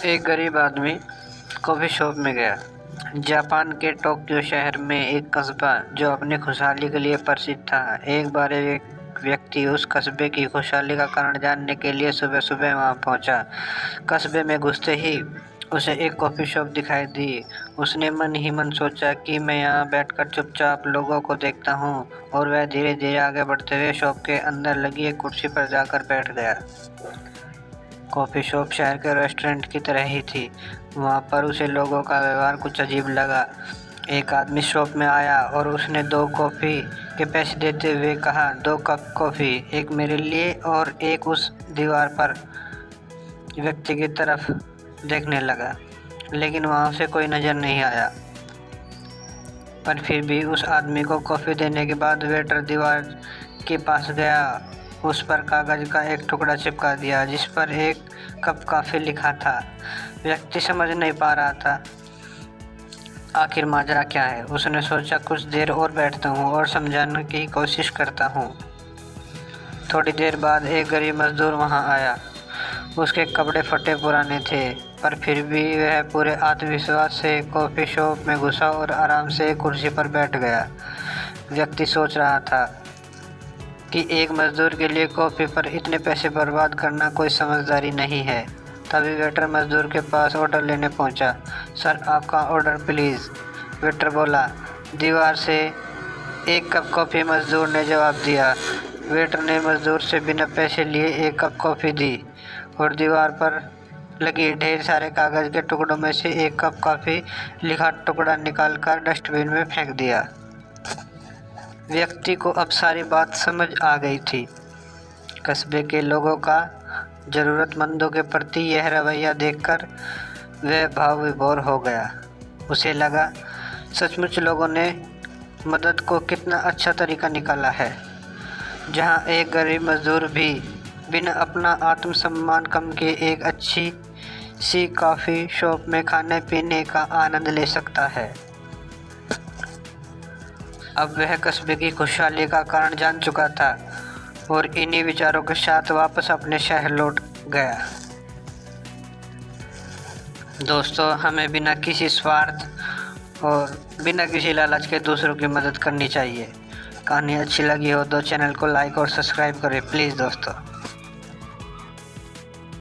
एक गरीब आदमी कॉफ़ी शॉप में गया। जापान के टोक्यो शहर में एक कस्बा जो अपनी खुशहाली के लिए प्रसिद्ध था। एक बार एक व्यक्ति उस कस्बे की खुशहाली का कारण जानने के लिए सुबह सुबह वहां पहुंचा। कस्बे में घुसते ही उसे एक कॉफ़ी शॉप दिखाई दी। उसने मन ही मन सोचा कि मैं यहाँ बैठकर चुपचाप लोगों को देखता हूँ, और वह धीरे धीरे आगे बढ़ते हुए शॉप के अंदर लगी एक कुर्सी पर जाकर बैठ गया। कॉफ़ी शॉप शहर के रेस्टोरेंट की तरह ही थी। वहाँ पर उसे लोगों का व्यवहार कुछ अजीब लगा। एक आदमी शॉप में आया और उसने 2 कॉफ़ी के पैसे देते हुए कहा, 2 कप कॉफ़ी, एक मेरे लिए और एक उस दीवार पर। व्यक्ति की तरफ देखने लगा, लेकिन वहाँ से कोई नज़र नहीं आया। पर फिर भी उस आदमी को कॉफ़ी देने के बाद वेटर दीवार के पास गया। उस पर कागज़ का एक टुकड़ा चिपका दिया जिस पर 1 कप कॉफ़ी लिखा था। व्यक्ति समझ नहीं पा रहा था आखिर माजरा क्या है। उसने सोचा, कुछ देर और बैठता हूँ और समझाने की कोशिश करता हूँ। थोड़ी देर बाद एक गरीब मजदूर वहाँ आया। उसके कपड़े फटे पुराने थे, पर फिर भी वह पूरे आत्मविश्वास से कॉफ़ी शॉप में घुसा और आराम से एक कुर्सी पर बैठ गया। व्यक्ति सोच रहा था कि एक मज़दूर के लिए कॉफ़ी पर इतने पैसे बर्बाद करना कोई समझदारी नहीं है। तभी वेटर मज़दूर के पास ऑर्डर लेने पहुंचा। सर, आपका ऑर्डर प्लीज़, वेटर बोला। दीवार से 1 कप कॉफ़ी मज़दूर ने जवाब दिया। वेटर ने मज़दूर से बिना पैसे लिए 1 कप कॉफ़ी दी और दीवार पर लगी ढेर सारे कागज़ के टुकड़ों में से 1 कप कॉफ़ी लिखा टुकड़ा निकालकर डस्टबिन में फेंक दिया। व्यक्ति को अब सारी बात समझ आ गई थी। कस्बे के लोगों का ज़रूरतमंदों के प्रति यह रवैया देखकर वह भाव विभोर हो गया। उसे लगा, सचमुच लोगों ने मदद को कितना अच्छा तरीका निकाला है। जहां एक गरीब मजदूर भी बिना अपना आत्मसम्मान कम किए एक अच्छी सी कॉफ़ी शॉप में खाने पीने का आनंद ले सकता है। अब वह कस्बे की खुशहाली का कारण जान चुका था और इन्हीं विचारों के साथ वापस अपने शहर लौट गया। दोस्तों, हमें बिना किसी स्वार्थ और बिना किसी लालच के दूसरों की मदद करनी चाहिए। कहानी अच्छी लगी हो तो चैनल को लाइक और सब्सक्राइब करें प्लीज़ दोस्तों।